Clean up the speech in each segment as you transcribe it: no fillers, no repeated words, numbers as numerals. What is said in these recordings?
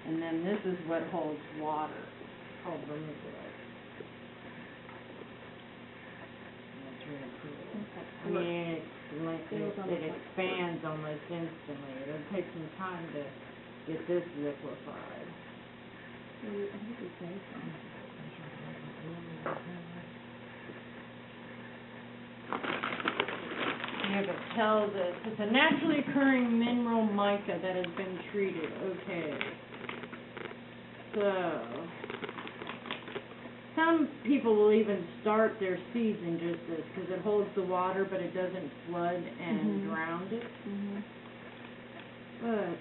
And then this is what holds water, called vermiculite. That's really cool. I mean, it expands almost instantly. It'll take some time to get this liquefied. Yeah, but it tells us it's a naturally occurring mineral mica that has been treated. Okay. So, some people will even start their seeds in just this because it holds the water, but it doesn't flood and drown it. But,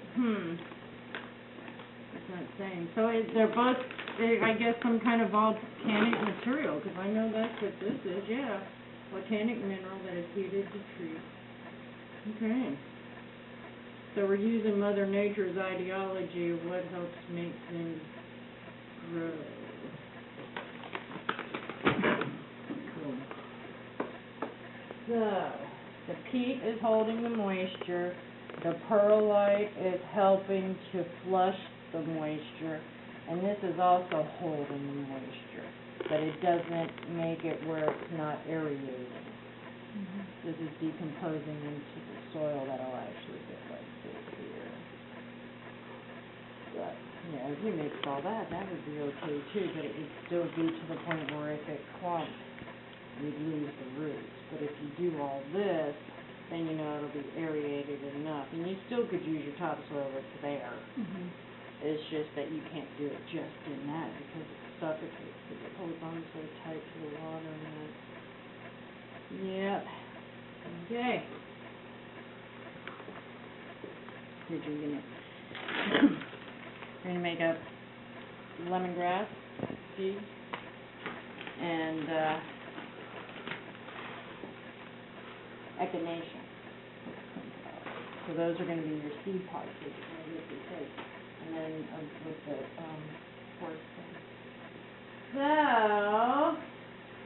it's not saying. So they're both, I guess, some kind of volcanic material, because I know that's what this is, yeah. Volcanic mineral that is heated to treat. Okay. So we're using Mother Nature's ideology of what helps make things grow. Cool. So, the peat is holding the moisture. The perlite is helping to flush the moisture. And this is also holding the moisture. But it doesn't make it where it's not aerating. This is decomposing into the soil that'll actually get like this here. But, yeah, if you mix all that, that would be okay too, but it would still be to the point where if it clumps, you'd lose the roots. But if you do all this, then you know it'll be aerated enough. And you still could use your topsoil that's there. It's just that you can't do it just in that because it suffocates, because it holds on so tight to the water and that. Yep. Okay. Here, you're gonna make up lemongrass seeds and echinacea. So those are going to be your seed pods that you're going to get to take. And then with the horse thing. So, are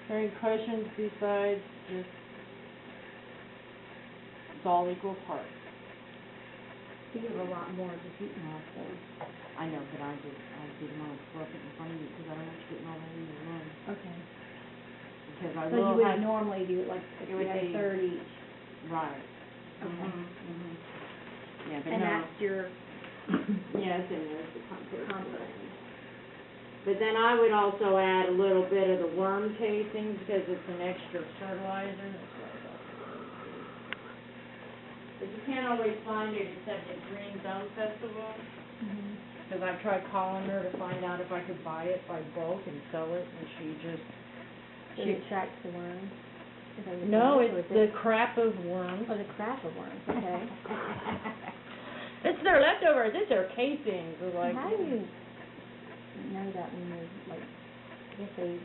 there any questions besides just it's all equal parts? You have a lot more to keep now, so. I know, but I didn't want to fluff it in front of you because I don't want you getting all that in your room. Okay. Because I so will you would normally do it like if you had a third each. Right. Okay. Yeah, but and no. that's your Yes, and there's the compost. But then I would also add a little bit of the worm casing because it's an extra fertilizer. That's what I thought. But you can't always find it except at Green Thumb Festival. Because I've tried calling her to find out if I could buy it by bulk and sell it, and she attracts the worms. No, it's the crap of worms. Oh, the crap of worms. Okay. It's their leftovers. It's their casings. Like, how do you know that when they're like? I guess they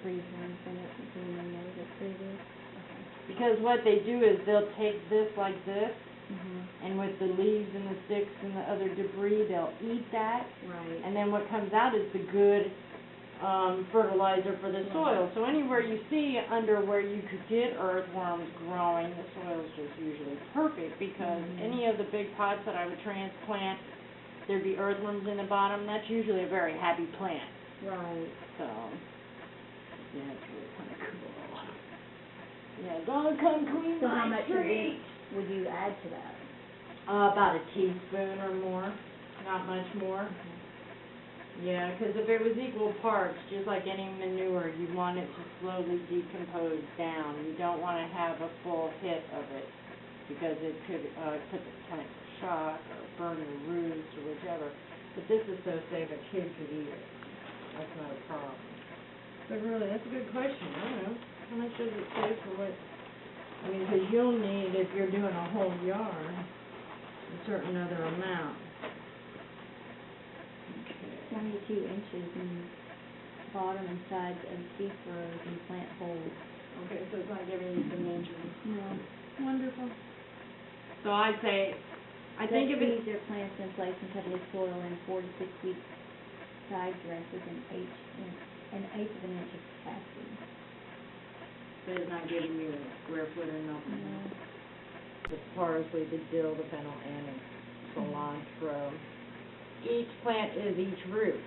freeze worms in it, so you know they're pretty good. Okay. Because what they do is they'll take this like this, and with the leaves and the sticks and the other debris, they'll eat that. Right. And then what comes out is the good fertilizer for the soil. So anywhere you see under where you could get earthworms growing, the soil is just usually perfect because any of the big pots that I would transplant, there'd be earthworms in the bottom. That's usually a very happy plant. Right. So, yeah, it's really kind of cool. Yeah, don't come clean so how my much street. would you add to that? About a teaspoon or more, not much more. Yeah, because if it was equal parts, just like any manure, you want it to slowly decompose down. You don't want to have a full hit of it because it could put the plant in shock or burn the roots or whichever. But this is so safe a kid could eat it. That's not a problem. But really, that's a good question. I don't know. How much does it say for what? I mean, because you'll need, if you're doing a whole yard, a certain other amount. 22 inches in bottom and sides of seed rows and plant holes. Okay, so it's not giving you dimensions. No. Wonderful. So I'd say, I think if it's... Their plants in place and cover the soil in 4 to 6 weeks. Side dress with an eighth of an inch of capacity. But it's not giving you a square foot or nothing. No. The parsley, the dill, the fennel, and cilantro. each plant is each root.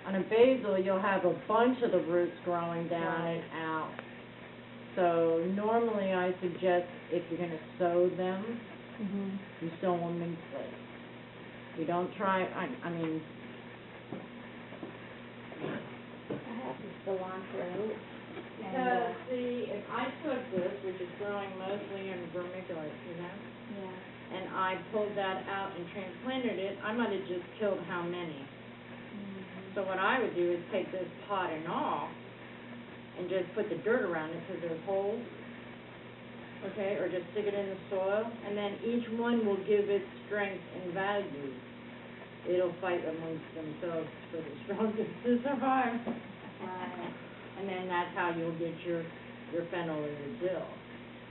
On a basil, you'll have a bunch of the roots growing down and out. So normally I suggest if you're going to sow them, you sow them in place. You don't try, I mean... I have the cilantro. Because, see, if I took this, which is growing mostly in vermiculite, you know? Yeah. And I pulled that out and transplanted it, I might have just killed how many? So what I would do is take this pot and all, and just put the dirt around it because there's holes, okay, or just stick it in the soil, and then each one will give its strength and value. It'll fight amongst themselves for the strongest to survive. Right. And then that's how you'll get your fennel or your dill.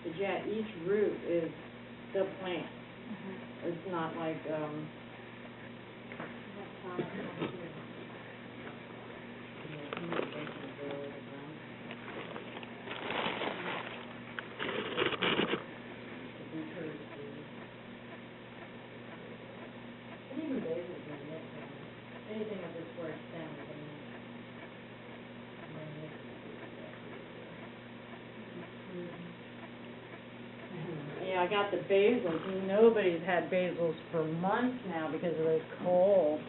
But yeah, each root is the plant. It's not like, anything of this where it stems, yeah, I got the basils. Nobody's had basils for months now because of the cold.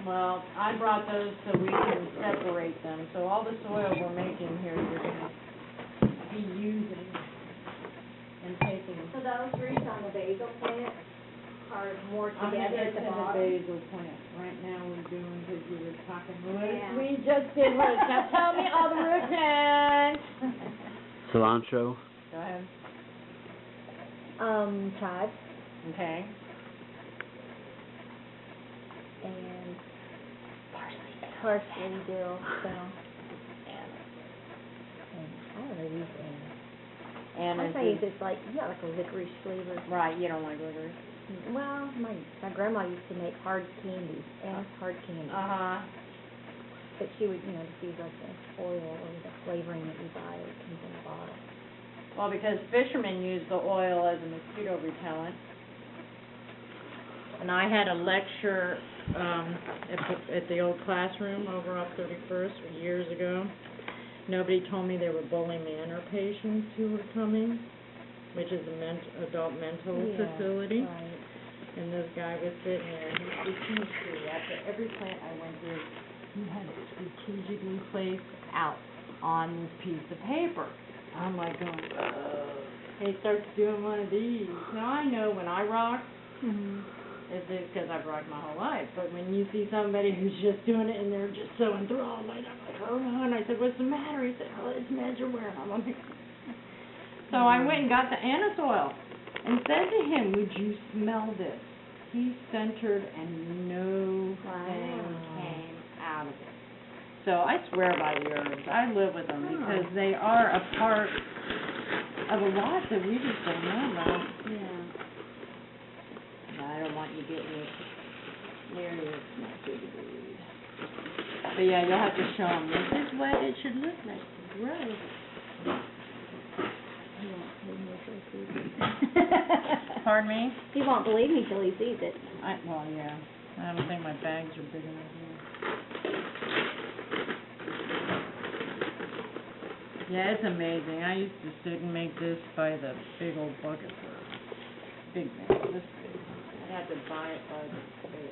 Well, I brought those so we can separate them. So all the soil we're making here, you're going to be using and taking. So those roots on the basil plant are more I'm going to together get at the to the bottom? basil plant. Right now we're doing, because you were talking roots. Yeah. We just did roots. Now tell me all the root plants. Cilantro. Go ahead. Chives Okay. and parsley, dill, fennel, and I don't know these anise. And I say it's like, yeah, like a licorice flavor. right, you don't like licorice. Well, my grandma used to make hard candy, anise hard candy. But she would, just use like the oil or the flavoring that you buy that comes in a bottle. Well, because fishermen use the oil as a mosquito repellent. And I had a lecture at the old classroom over off 31st years ago. Nobody told me there were Bully Manor patients who were coming, which is a adult mental facility. Right. And this guy was sitting there. He seemed to, after every plant I went through, he had it strategically placed out on this piece of paper. I'm like going, and he starts doing one of these. Now I know when I rock, it's because I've rocked my whole life. But when you see somebody who's just doing it and they're just so enthralled, I'm like, oh no. And I said, what's the matter? He said, oh, it's measure-wear. I'm like, so I went and got the anise oil and said to him, would you smell this? He centered and no thing came out of it. So I swear by the herbs. I live with them because they are a part of a lot that we just don't know about. Yeah. I don't want you getting it near you. It's not good to read. But yeah, you'll have to show them. This is what it should look like to grow. He won't believe me till he sees it. Pardon me? He won't believe me till he sees it. Well, yeah. I don't think my bags are big enough here. Yeah, it's amazing. I used to sit and make this by the big old bucket for big man, this big. I had to buy it by the big.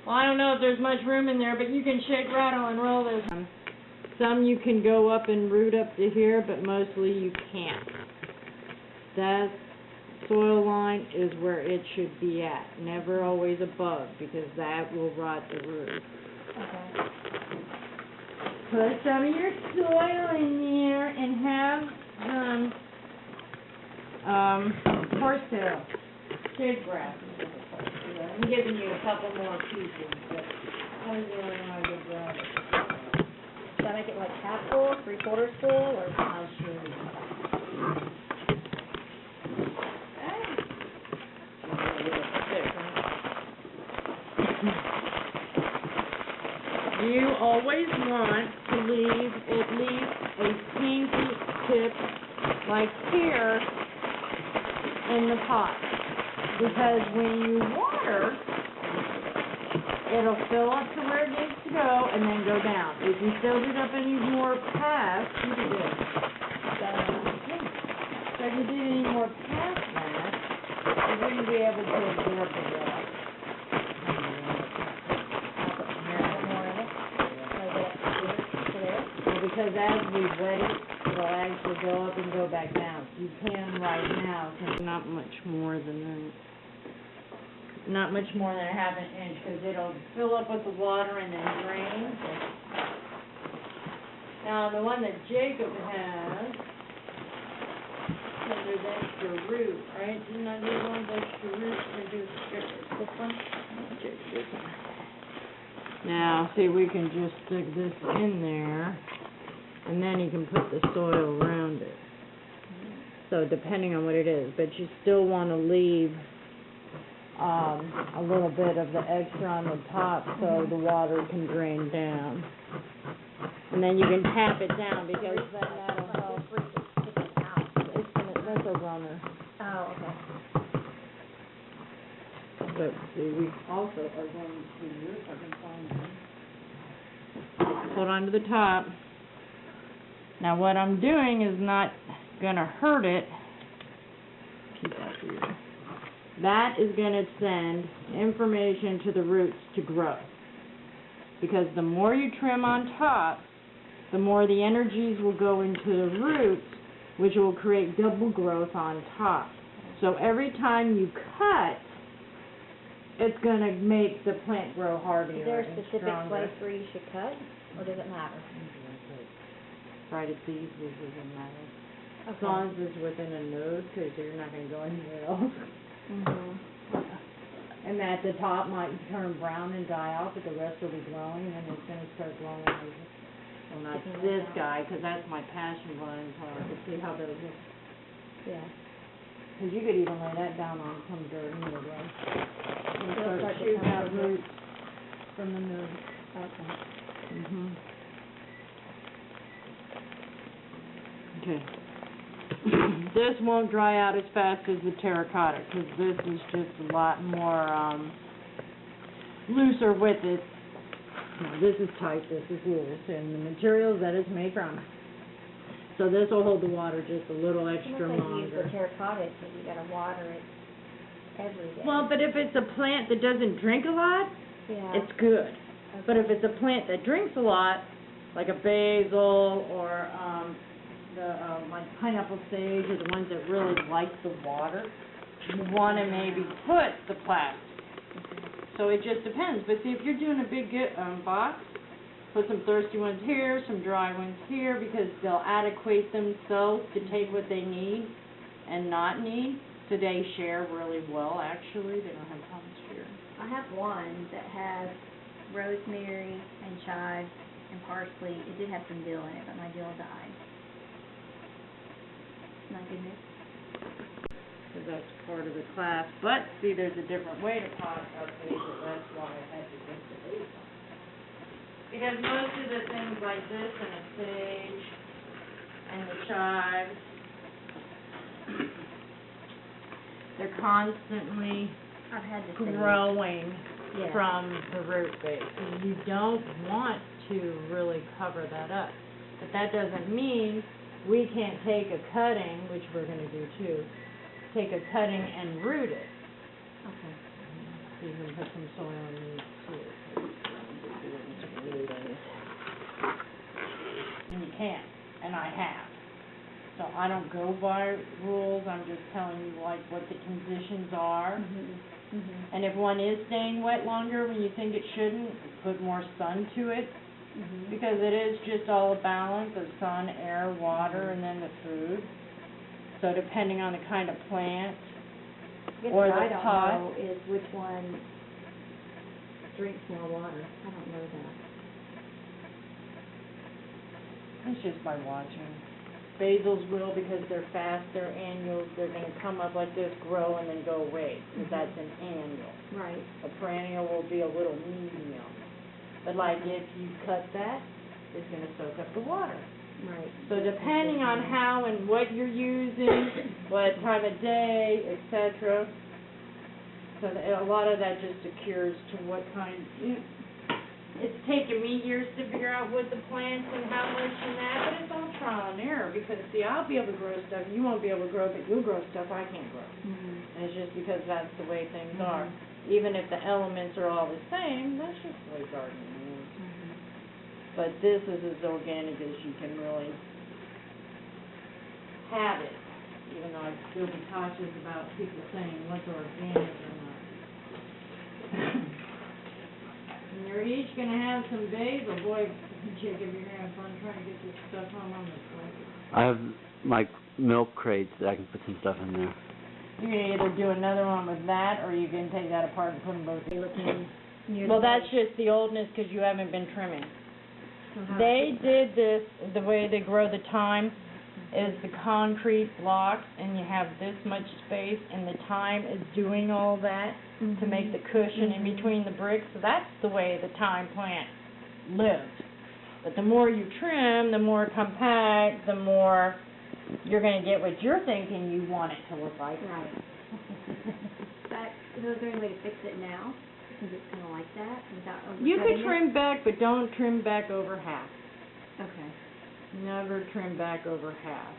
Well, I don't know if there's much room in there, but you can shake, rattle, and roll this. Some you can go up and root up to here, but mostly you can't. That soil line is where it should be at, never always above, because that will rot the root. Okay. Put some of your soil in there and have horsetail, shade grass. I'm giving you a couple more pieces, but I really want to get grass. Should I make it like half full, 3/4 full, or? I'll show you. You always want to leave at least a pinky tip, like here, in the pot. Because when you water, it'll fill up to where it needs to go and then go down. If you filled it up any more past, you did it. So if you did any more past that, you wouldn't be able to absorb the water. Well, because as we wet it, it'll actually go up and go back down. You can right now, not much more than that. Not much more than a half an inch, because it'll fill up with the water and then drain. Now, the one that Jacob has, there's extra root, right? Didn't I do one with extra root? Or do this one? Check this one. Now, see, we can just stick this in there, and then you can put the soil around it. So, depending on what it is, but you still want to leave a little bit of the extra on the top so the water can drain down. And then you can tap it down because then that'll help. That's a runner. Oh, okay. But see, we also are going to, if I can find them. Hold on to the top. Now what I'm doing is not gonna hurt it. Keep that here. That is going to send information to the roots to grow. Because the more you trim on top, the more the energies will go into the roots, which will create double growth on top. So every time you cut, it's going to make the plant grow hardier and stronger. Is there a specific place where you should cut, or does it matter? Right at these, it doesn't matter. Okay. As long as it's within a node, because you're not going to go anywhere else. And at the top might turn brown and die out, but the rest will be growing, and then it's going to start growing. Well, not this guy, because that's my passion vine part. But see how those look? Yeah. Because you could even lay that down on some dirt anyway. And It'll start start to shooting come out out. roots from the node. Okay. Okay. This won't dry out as fast as the terracotta, because this is just a lot more looser with it. No, this is tight, this is loose, and the materials that it's made from. So this will hold the water just a little extra Unless you use longer. the terracotta, so you gotta water it every day. Well, but if it's a plant that doesn't drink a lot, yeah. it's good. Okay. But if it's a plant that drinks a lot, like a basil or like pineapple sage, or the ones that really like the water, you want to maybe put the plastic. So it just depends. But see, if you're doing a big box, put some thirsty ones here, some dry ones here, because they'll adequate themselves to take what they need and not need. So they share really well, actually. They don't have problems sharing. I have one that has rosemary and chives and parsley. It did have some dill in it, but my dill died. Not good news. Because that's part of the class. But, see, there's a different way to pot update it. That's why I had to get the base on. Because most of the things like this and the sage and the chives, they're constantly I've had the same. growing Yeah. from the root base. And you don't want to really cover that up. But that doesn't mean we can't take a cutting, which we're going to do too, take a cutting and root it. Okay. So you can put some soil in it too. And you can, and I have. So I don't go by rules, I'm just telling you like what the conditions are. And if one is staying wet longer when you think it shouldn't, put more sun to it. Because it is just all a balance of sun, air, water, and then the food. So depending on the kind of plant or the I don't pot. know is which one drinks more water. I don't know that. It's just by watching. Basils will because they're fast, they're annuals, they're going to come up like this, grow, and then go away, because that's an annual. Right. A perennial will be a little medium. But like if you cut that, is gonna soak up the water. Right. So depending on how and what you're using, what time of day, et cetera, so a lot of that just occurs to what kind, it's taken me years to figure out what the plants and how much and that, but it's all trial and error, because see, I'll be able to grow stuff, you won't be able to grow, but you'll grow stuff I can't grow. Mm-hmm. And it's just because that's the way things are. Even if the elements are all the same, that's just the way gardening is. But this is as organic as you can really have it, even though I still be cautious about people saying what's organic or not. And you're each gonna have some basil, boy, Jacob, you're gonna have fun trying to get this stuff home on this way. I have my milk crates that I can put some stuff in there. You're gonna either do another one with that, or you can take that apart and put them both in. Well, that's just the oldness, because you haven't been trimming. They did this, the way they grow the thyme is the concrete blocks, and you have this much space, and the thyme is doing all that to make the cushion in between the bricks. So that's the way the thyme plant lives. But the more you trim, the more compact, the more you're going to get what you're thinking you want it to look like. Right. Is there any way to fix it now? Is it kind of like that without overcutting You could it? trim back, but don't trim back over half. Okay. Never trim back over half,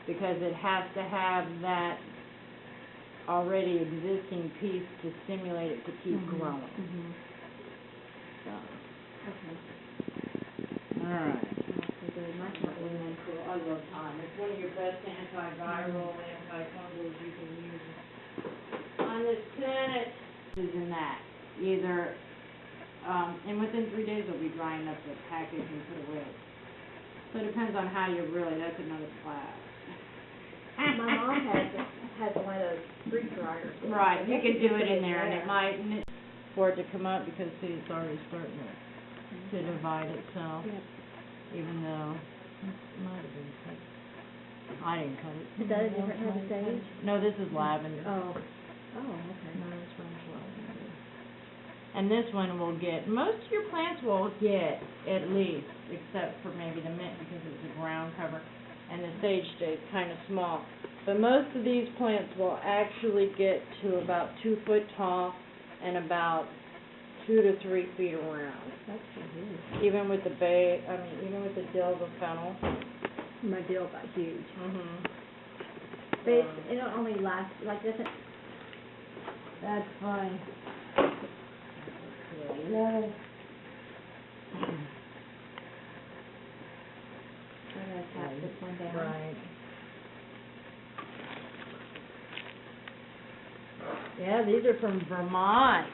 because it has to have that already existing piece to stimulate it to keep growing. So, Okay. all right. That's very much. I love thyme. It's one of your best antiviral, antifungals you can use on this planet. Is in that either, and within 3 days it'll be drying up the package and put away. So it depends on how you really, that's another class. My mom has one of those fruit dryers. Right, you can do it in there, and it might, for it to come up, because see, it's already starting to divide itself, even though it might have been cut. I didn't cut it. Is that a different type of sage? No, this is lavender. Oh, okay. No, this one's lavender. And this one will get, most of your plants will get at least, except for maybe the mint because it's a ground cover, and the sage stays kind of small. But most of these plants will actually get to about 2 foot tall and about 2 to 3 feet around. That's so huge. Even with the even with the dill, the fennel. My dill got huge. But So, it don't only last, like, doesn't... that's fine. No. I'm gonna tap this one down. Right. Yeah, these are from Vermont.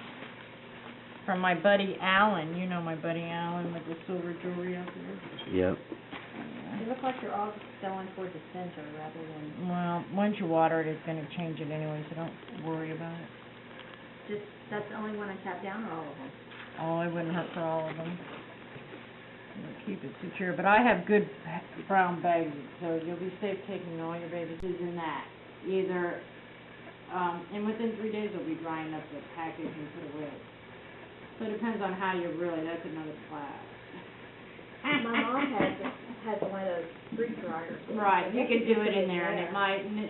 From my buddy Alan. You know my buddy Alan with the silver jewelry out there. Yep. They look like they're all going towards the center rather than... Well, once you water it, it's going to change it anyway, so don't worry about it. Just, that's the only one I tapped down, or all of them? Oh, it wouldn't hurt for all of them. It'll keep it secure. But I have good brown bags, so you'll be safe taking all your babies in that. Either, and within 3 days it'll be drying up the package and put away. So it depends on how you really, that's another class. My mom has one of those fruit dryers. Right, you can do it in there, and it might,